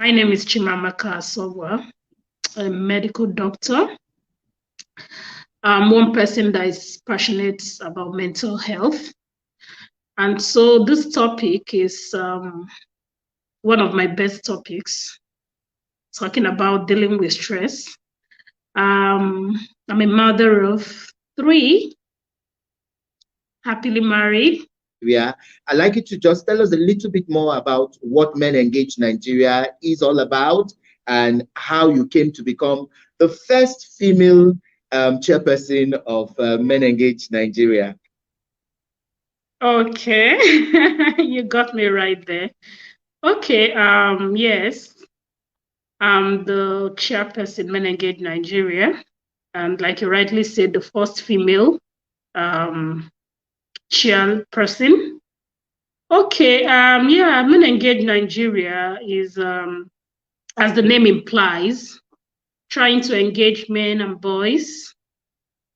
My name is Chimamaka Asogwa. I'm a medical doctor. I'm one person that is passionate about mental health. And so this topic is one of my best topics, talking about dealing with stress. I'm a mother of 3, happily married. I'd like you to just tell us a little bit more about what Men Engage Nigeria is all about and how you came to become the first female chairperson of Men Engage Nigeria. Okay, you got me right there. Okay, yes, I'm the chairperson Men Engage Nigeria, and like you rightly said, the first female chairperson. Okay, yeah, Men Engage Nigeria is, as the name implies, trying to engage men and boys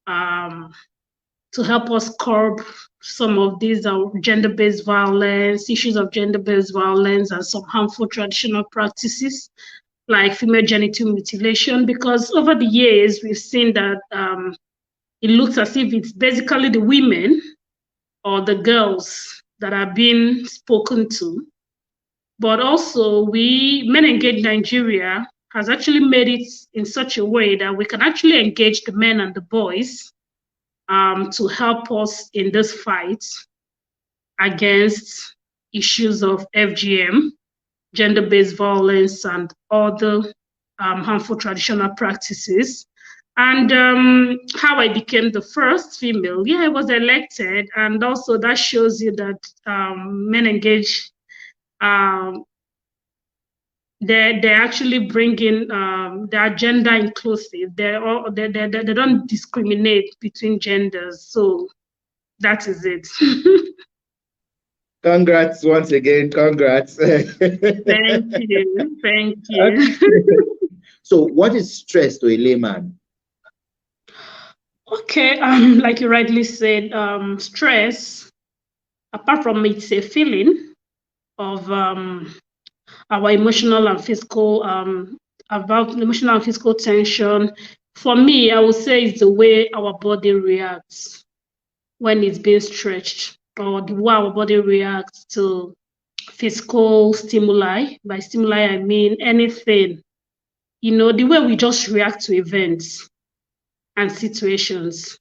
to help us curb some of these gender-based violence, issues of gender-based violence, and some harmful traditional practices like female genital mutilation. Because over the years, we've seen that it looks as if it's basically the women or the girls that are being spoken to. But also, Men Engage Nigeria has actually made it in such a way that we can actually engage the men and the boys to help us in this fight against issues of FGM, gender-based violence, and other harmful traditional practices. And how I became the first female, yeah, I was elected, and also that shows you that Men Engage, they're actually bringing their gender inclusive. They don't discriminate between genders, so that is it. Congrats once again. Congrats. Thank you. Thank you. So, what is stress to a layman? Okay, like you rightly said, stress, apart from it's a feeling of our emotional and physical, about emotional and physical tension. For me, I would say it's the way our body reacts when it's being stretched, or the way our body reacts to physical stimuli. By stimuli, I mean anything, the way we just react to events and situations.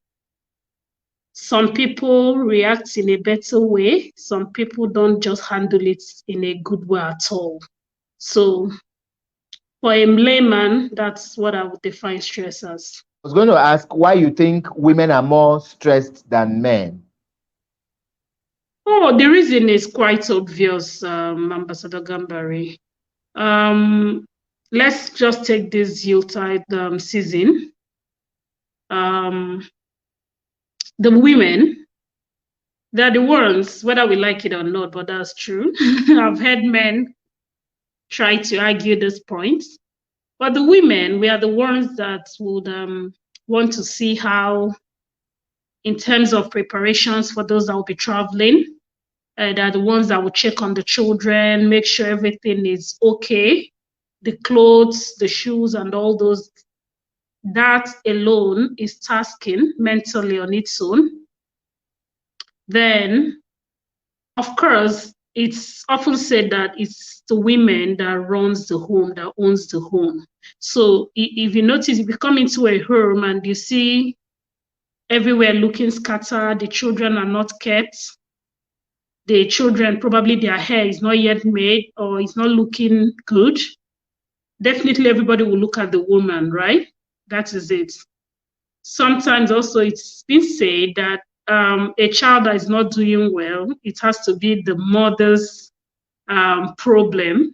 Some people react in a better way. Some people don't just handle it in a good way at all. So for a layman, that's what I would define stress as. I was going to ask why you think women are more stressed than men. Oh, the reason is quite obvious, Ambassador Gambari. Let's just take this Yuletide season. The women, they're the ones, whether we like it or not, but that's true. I've heard men try to argue this point. But the women, we are the ones that would want to see how, in terms of preparations for those that will be traveling, they're the ones that will check on the children, make sure everything is okay, the clothes, the shoes, and all those. That alone is tasking mentally on its own. Then, of course, it's often said that it's the women that runs the home, that owns the home. So if you notice, if you come into a home and you see everywhere looking scattered, the children are not kept, the children, probably their hair is not yet made or it's not looking good, definitely everybody will look at the woman, right? That is it. Sometimes also it's been said that a child that is not doing well, it has to be the mother's problem.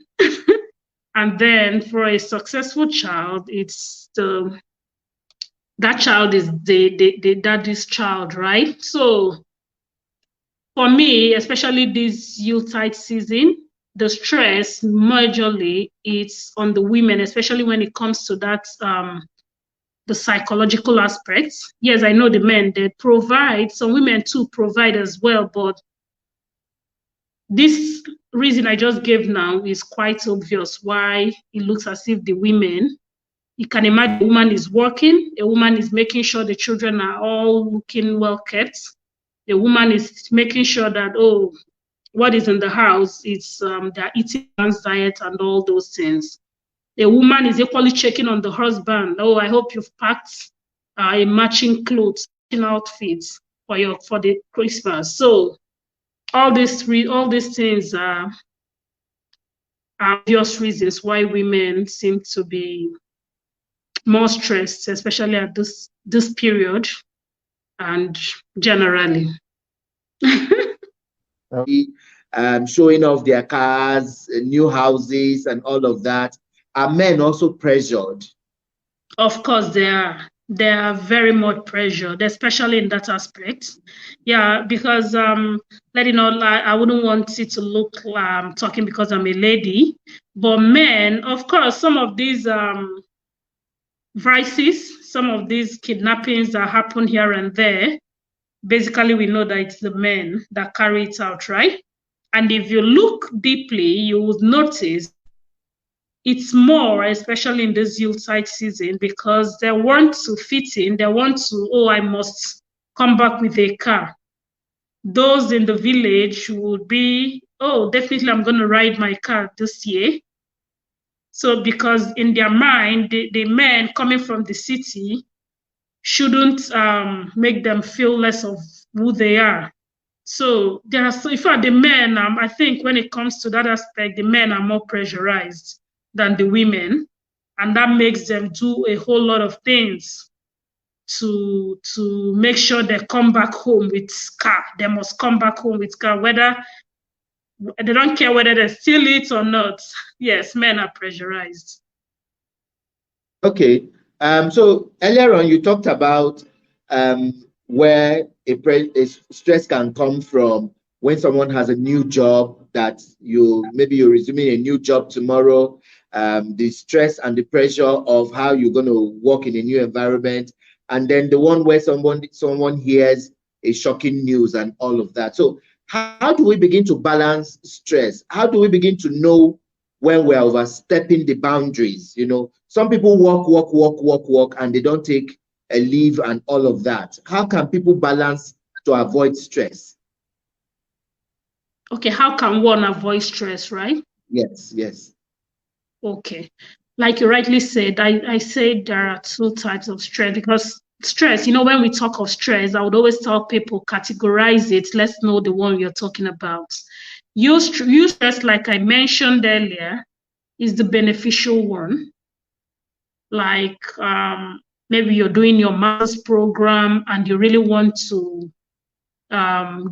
And then for a successful child, it's that child is the daddy's child, right? So for me, especially this Yuletide season, the stress majorly is on the women, especially when it comes to that the psychological aspects. Yes, I know the men, they provide, some women too provide as well, but this reason I just gave now is quite obvious why it looks as if the women, you can imagine a woman is working, a woman is making sure the children are all looking well kept. The woman is making sure that, oh, what is in the house is they're eating balanced diet and all those things. The woman is equally checking on the husband. Oh, I hope you've packed a matching clothes, matching outfits for the Christmas. So all these things are obvious reasons why women seem to be more stressed, especially at this period and generally. Showing off their cars, new houses, and all of that. Are men also pressured? Of course, they are. They are very much pressured, especially in that aspect. Yeah, because I wouldn't want it to look talking because I'm a lady, but men, of course, some of these vices, some of these kidnappings that happen here and there, basically we know that it's the men that carry it out, right? And if you look deeply, you would notice it's more, especially in this Yuletide season, because they want to fit in, they want to, oh, I must come back with a car. Those in the village would be, oh, definitely I'm going to ride my car this year. So because in their mind, the men coming from the city shouldn't make them feel less of who they are. So there are, in fact, the men, I think when it comes to that aspect, the men are more pressurized than the women, and that makes them do a whole lot of things to make sure they come back home with car. They must come back home with car, whether they don't care whether they steal it or not. Yes, men are pressurized. Okay. So earlier on, you talked about where a stress can come from when someone has a new job that maybe you're resuming a new job tomorrow, the stress and the pressure of how you're going to work in a new environment, and then the one where someone hears a shocking news and all of that. So how do we begin to balance stress? How do we begin to know when we're overstepping the boundaries? You know, some people work, and they don't take a leave and all of that. How can people balance to avoid stress? Okay, how can one avoid stress, right? Yes, yes. Okay. Like you rightly said, I said there are two types of stress, because stress, when we talk of stress, I would always tell people categorize it. Let's know the one you're talking about. Use stress, like I mentioned earlier, is the beneficial one. Like maybe you're doing your master's program and you really want to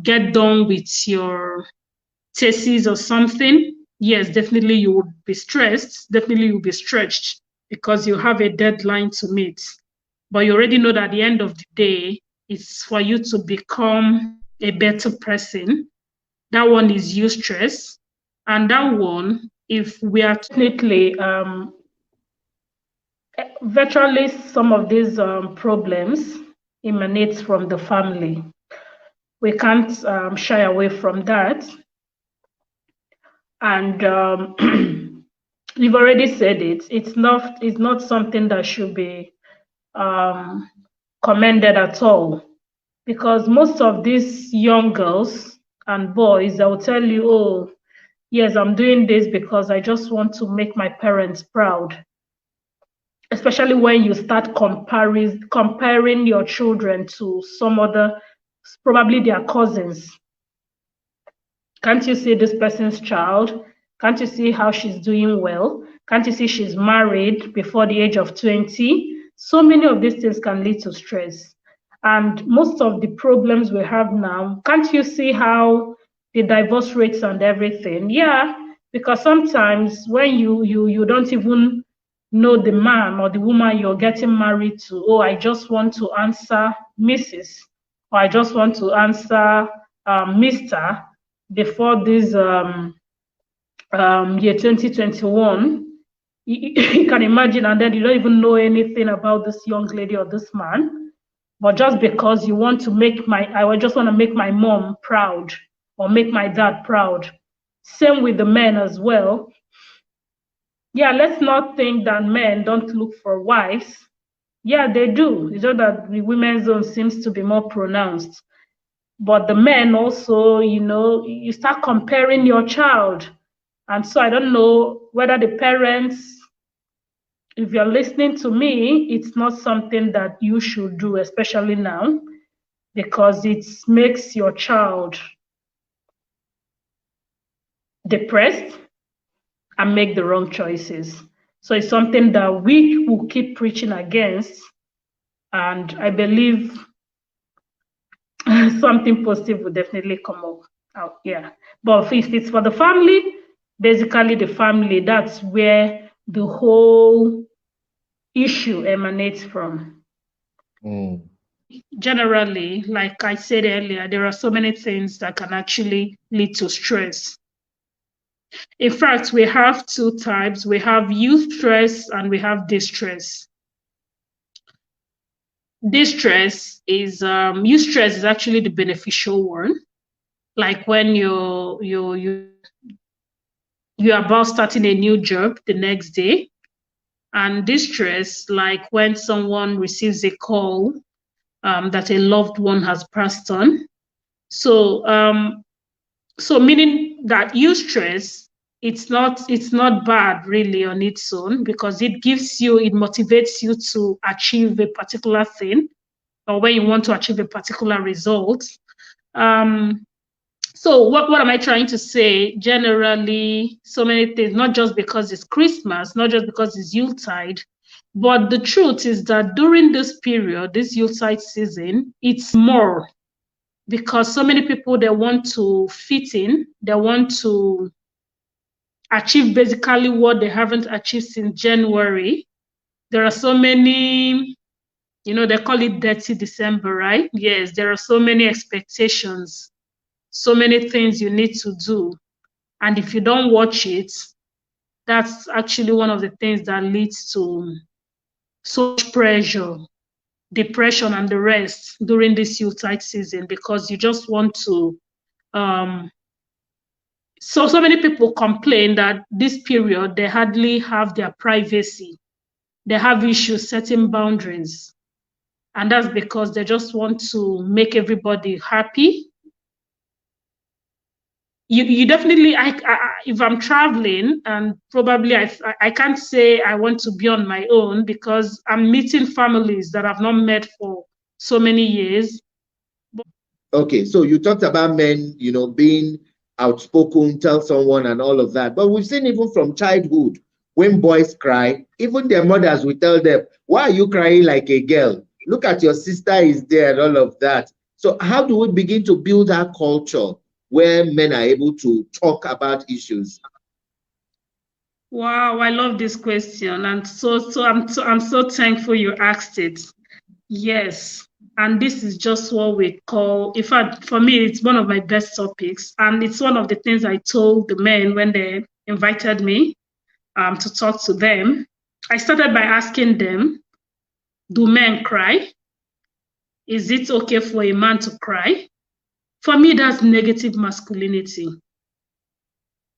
get done with your thesis or something. Yes, definitely you would be stressed. Definitely you'll be stretched because you have a deadline to meet. But you already know that at the end of the day, it's for you to become a better person. That one is eustress. And that one, if we are definitely virtually some of these problems emanate from the family. We can't shy away from that. And you've already said it. It's not something that should be commended at all, because most of these young girls and boys, they will tell you, oh, yes, I'm doing this because I just want to make my parents proud. Especially when you start comparing your children to some other, probably their cousins. Can't you see this person's child? Can't you see how she's doing well? Can't you see she's married before the age of 20? So many of these things can lead to stress. And most of the problems we have now, can't you see how the divorce rates and everything? Yeah, because sometimes when you don't even know the man or the woman you're getting married to, oh, I just want to answer Mrs. or I just want to answer Mr. before this year 2021. You can imagine, and then you don't even know anything about this young lady or this man, but just because you want to I just want to make my mom proud or make my dad proud, Same with the men as well. Yeah, let's not think that men don't look for wives. Yeah, they do. It's just that the women's zone seems to be more pronounced. But the men also, you start comparing your child. And so I don't know whether the parents, if you're listening to me, it's not something that you should do, especially now, because it makes your child depressed and make the wrong choices. So it's something that we will keep preaching against. And I believe something positive will definitely come up out. Yeah. But if it's for the family, basically the family, that's where the whole issue emanates from. Generally, like I said earlier, there are so many things that can actually lead to stress. In fact, we have two types. We have eustress and we have distress. Eustress is actually the beneficial one. Like when you're about starting a new job the next day. And distress, like when someone receives a call that a loved one has passed on. So meaning that eustress, it's not bad really on its own, because it motivates you to achieve a particular thing, or when you want to achieve a particular result. So what am I trying to say? Generally, so many things, not just because it's Christmas, not just because it's Yuletide, but the truth is that during this period, this Yuletide season, it's more, because so many people, they want to fit in, they want to achieve basically what they haven't achieved since January. There are so many, they call it Dirty December, right? Yes, there are so many expectations, so many things you need to do. And if you don't watch it, that's actually one of the things that leads to so much pressure, depression, and the rest during this Yuletide season, because you just want to. So many people complain that this period, they hardly have their privacy. They have issues setting boundaries. And that's because they just want to make everybody happy. You definitely, if I'm traveling, and probably I can't say I want to be on my own, because I'm meeting families that I've not met for so many years. Okay, so you talked about men, being outspoken, tell someone and all of that. But we've seen even from childhood, when boys cry, even their mothers will tell them, why are you crying like a girl? Look at your sister is there and all of that. So how do we begin to build our culture where men are able to talk about issues? Wow, I love this question. And I'm so thankful you asked it. Yes. And this is just what we call, in fact, for me, it's one of my best topics. And it's one of the things I told the men when they invited me to talk to them. I started by asking them, do men cry? Is it okay for a man to cry? For me, that's negative masculinity.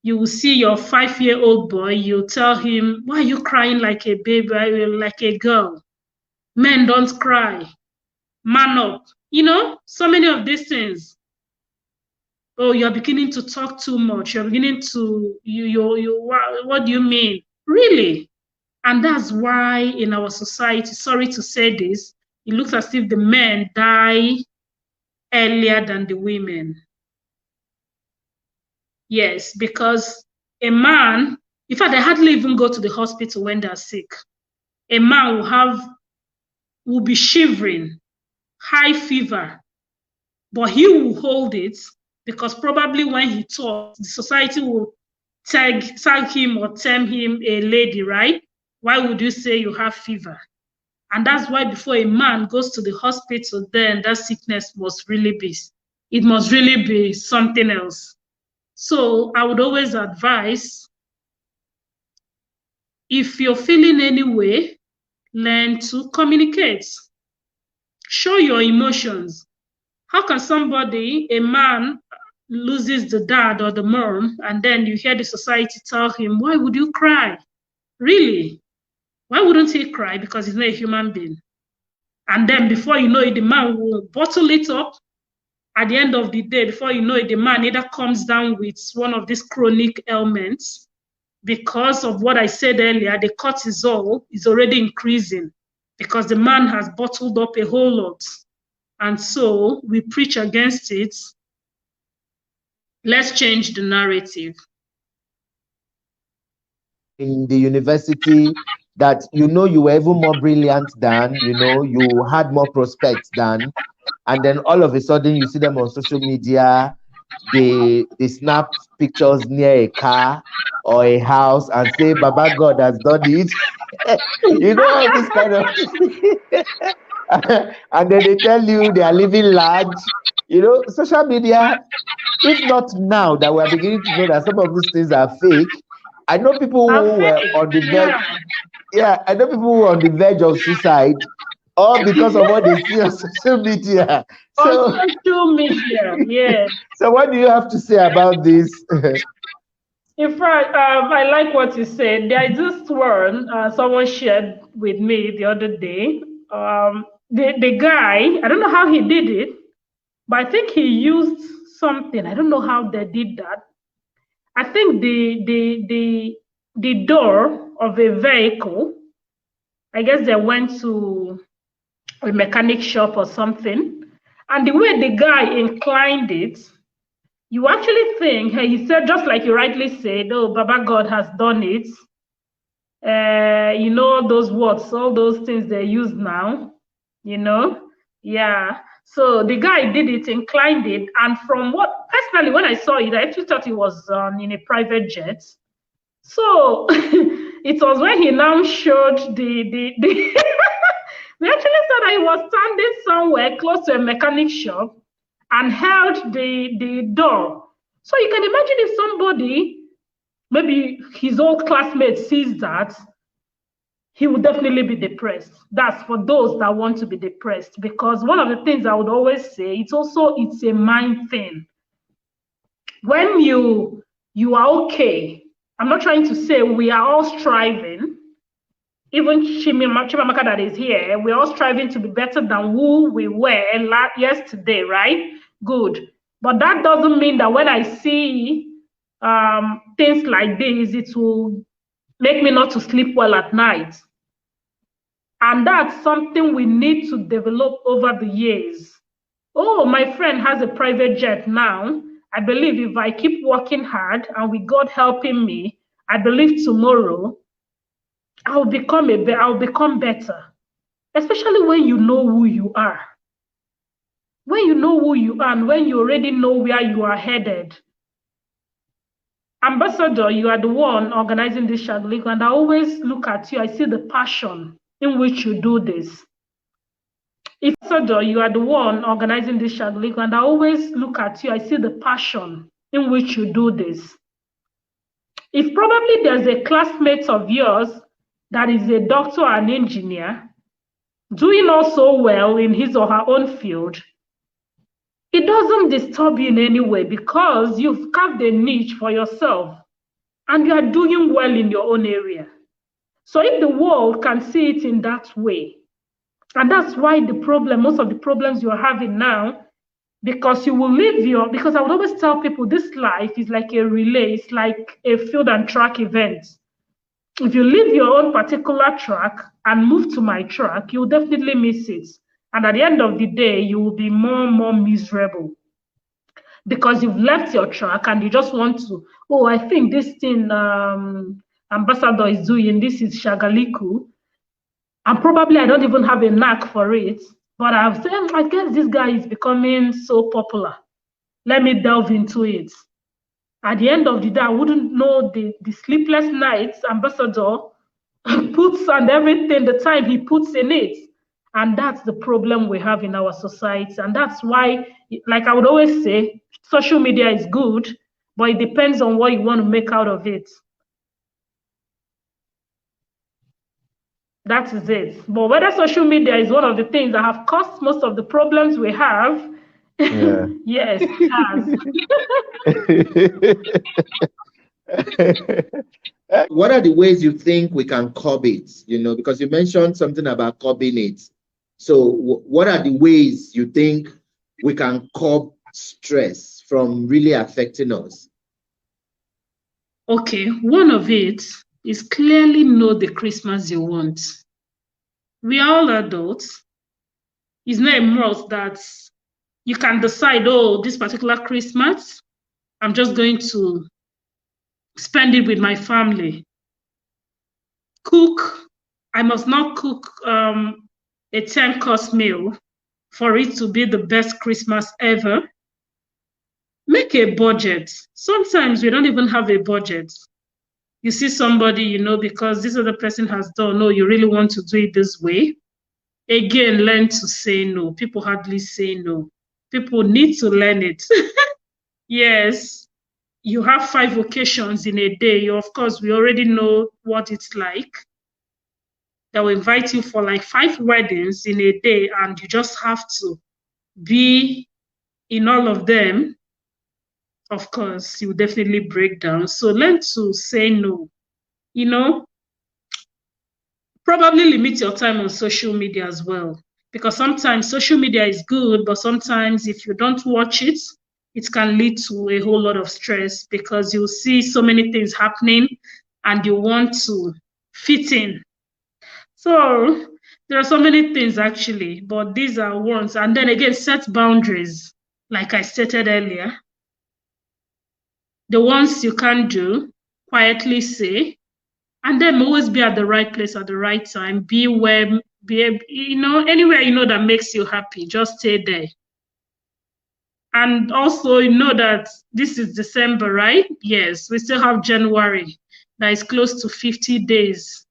You will see your 5-year-old boy, you tell him, why are you crying like a baby, like a girl? Men don't cry. Man up. So many of these things. Oh, you're beginning to talk too much. You're beginning to, what do you mean? Really? And that's why in our society, sorry to say this, it looks as if the men die earlier than the women. Yes, because a man, in fact, they hardly even go to the hospital when they're sick. A man will be shivering, high fever, but he will hold it, because probably when he talks, the society will tag him or term him a lady, right? Why would you say you have fever? And that's why before a man goes to the hospital, then that sickness must really be something else. So I would always advise, if you're feeling any way, learn to communicate. Show your emotions. How can somebody, a man, loses the dad or the mom, and then you hear the society tell him, why would you cry? Really? Why wouldn't he cry? Because he's not a human being. And then before you know it, the man will bottle it up. At the end of the day, before you know it, the man either comes down with one of these chronic ailments because of what I said earlier, the cortisol is already increasing because the man has bottled up a whole lot. And so we preach against it. Let's change the narrative. In the university, that you were even more brilliant than, you had more prospects than, and then all of a sudden you see them on social media, they snap pictures near a car or a house and say, Baba God has done it. All this kind of and then they tell you they are living large. Social media, if not now that we're beginning to know that some of these things are fake, I know people who were on the verge. Yeah, I know people who were on the verge of suicide, all because of what they see on social media. On social media, yeah. So what do you have to say about this? In fact, I like what you said. There is this one someone shared with me the other day. The guy, I don't know how he did it, but I think he used something. I don't know how they did that. I think the door of a vehicle, I guess they went to a mechanic shop or something, and the way the guy inclined it, you actually think, he said, just like you rightly said, oh, Baba God has done it. Those words, all those things they use now, yeah. So the guy did it, inclined it, and from what, personally, when I saw it, I actually thought it was in a private jet. So it was when he now showed the we actually saw that he was standing somewhere close to a mechanic shop and held the door. So you can imagine if somebody, maybe his old classmate, sees that, he would definitely be depressed. That's for those that want to be depressed, because one of the things I would always say, it's a mind thing. When you are okay, I'm not trying to say we are all striving, even Chimamaka that is here, we're all striving to be better than who we were yesterday, right? Good. But that doesn't mean that when I see things like this, it will make me not to sleep well at night. And that's something we need to develop over the years. Oh, my friend has a private jet now. I believe if I keep working hard and with God helping me, I believe tomorrow I'll become better. Especially when you know who you are. When you know who you are and when you already know where you are headed. Ambassador, you are the one organizing this Shagalinku, and I always look at you, I see the passion in which you do this. Ambassador, you are the one organizing this Shagalinku, and I always look at you, I see the passion in which you do this. If probably there's a classmate of yours that is a doctor or an engineer, doing also well in his or her own field, it doesn't disturb you in any way because you've carved a niche for yourself and you are doing well in your own area. So if the world can see it in that way, and that's why most of the problems you're having now, because you will live because I would always tell people this life is like a relay, it's like a field and track event. If you leave your own particular track and move to my track, you'll definitely miss it. And at the end of the day, you will be more and more miserable because you've left your track and you just want to, oh, I think this thing Ambassador is doing, this is Shagalinku. And probably I don't even have a knack for it, but I've said, I guess this guy is becoming so popular. Let me delve into it. At the end of the day, I wouldn't know the sleepless nights Ambassador puts and everything, the time he puts in it. And that's the problem we have in our society. And that's why, like I would always say, social media is good, but it depends on what you want to make out of it. That is it. But whether social media is one of the things that have caused most of the problems we have, Yeah. Yes, it has. What are the ways you think we can curb it? Because you mentioned something about curbing it. So what are the ways you think we can curb stress from really affecting us? Okay, one of it is clearly know the Christmas you want. We are all adults. It's not a must that you can decide, oh, this particular Christmas, I'm just going to spend it with my family. Cook. I must not cook a 10-course meal for it to be the best Christmas ever. Make a budget. Sometimes we don't even have a budget. You see somebody, because this other person has done, no, you really want to do it this way. Again, learn to say no. People hardly say no. People need to learn it. Yes, you have 5 occasions in a day. Of course, we already know what it's like. They will invite you for like 5 weddings in a day, and you just have to be in all of them. Of course, you definitely break down. So learn to say no. Probably limit your time on social media as well, because sometimes social media is good, but sometimes if you don't watch it, it can lead to a whole lot of stress because you see so many things happening and you want to fit in. So there are so many things actually, but these are ones. And then again, set boundaries, like I stated earlier. The ones you can't do, quietly say, and then always be at the right place at the right time. Be where, anywhere that makes you happy, just stay there. And also, that this is December, right? Yes, we still have January. That is close to 50 days.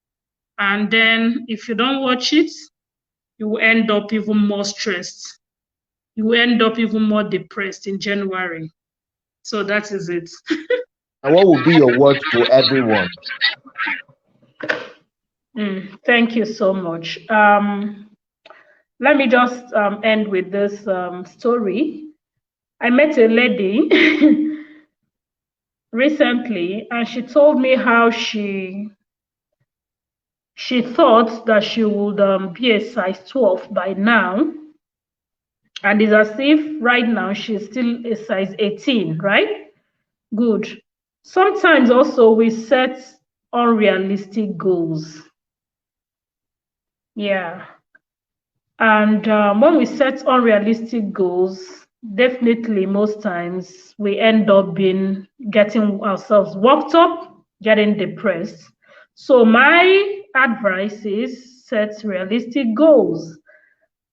And then if you don't watch it, you will end up even more stressed. You will end up even more depressed in January. So that is it. And what would be your word to everyone? Thank you so much. Let me just end with this story. I met a lady recently, and she told me how she thought that she would be a size 12 by now, and it's as if right now she's still a size 18, right? Good. Sometimes also we set unrealistic goals. Yeah. And when we set unrealistic goals, definitely most times we end up getting ourselves worked up, getting depressed. So my advice is set realistic goals.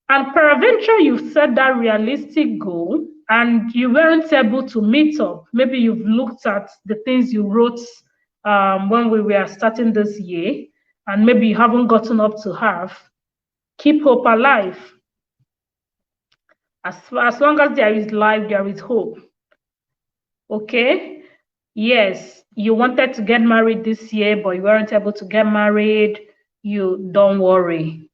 And peradventure you've set that realistic goal and you weren't able to meet up. Maybe you've looked at the things you wrote when we were starting this year, and maybe you haven't gotten up to half. Keep hope alive. As long as there is life, there is hope. Okay? Yes, you wanted to get married this year, but you weren't able to get married. You don't worry.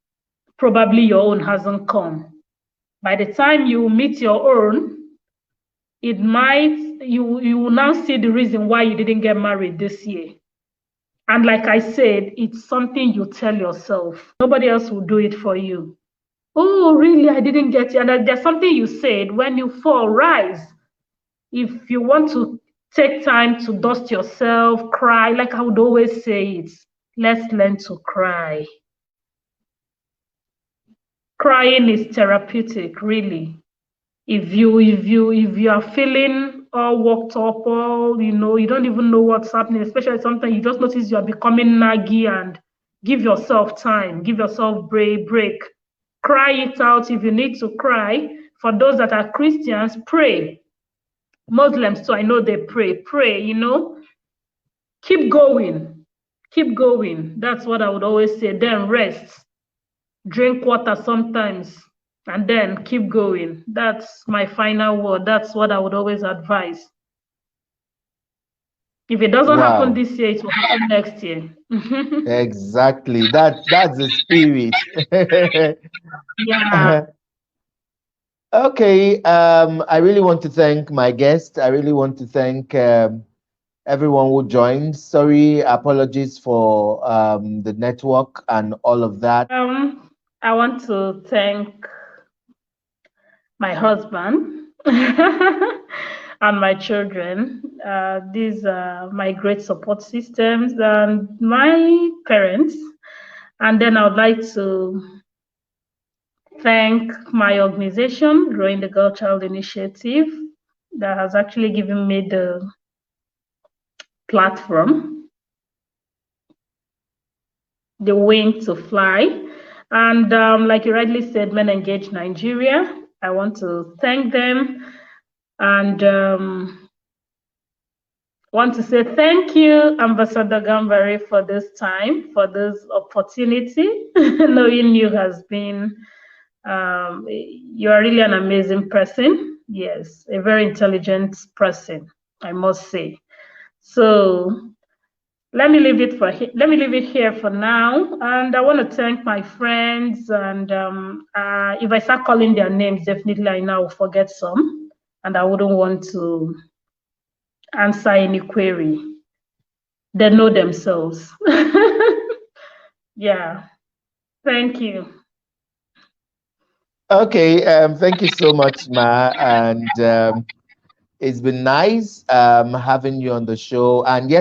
Probably your own hasn't come. By the time you meet your own, you will now see the reason why you didn't get married this year. And like I said, it's something you tell yourself. Nobody else will do it for you. Oh, really? I didn't get you. And there's something you said, when you fall, rise. If you want to take time to dust yourself, cry, like I would always say it, let's learn to cry. Crying is therapeutic, really. If you are feeling all worked up, you don't even know what's happening, especially sometimes you just notice you are becoming naggy, and give yourself time, give yourself break. Cry it out if you need to cry. For those that are Christians, pray. Muslims too, I know they pray. Keep going. That's what I would always say. Then rest. Drink water sometimes, and then keep going. That's my final word. That's what I would always advise. If it doesn't happen this year, it will happen next year. Exactly. That's the spirit. Yeah. Okay, I really want to thank my guest. I really want to thank everyone who joined. Sorry, apologies for the network and all of that. I want to thank my husband and my children. These are my great support systems and my parents. And then I would like to thank my organization, Growing the Girl Child Initiative, that has actually given me the platform, the wing to fly. And like you rightly said, Men Engage Nigeria. I want to thank them and want to say thank you, Ambassador Gambari, for this time, for this opportunity. Knowing you has been, you are really an amazing person. Yes, a very intelligent person, I must say. So let me leave it here for now. And I want to thank my friends. And if I start calling their names, definitely I now forget some, and I wouldn't want to answer any query. They know themselves. Yeah. Thank you. Okay, thank you so much, Ma. And it's been nice having you on the show. And yes,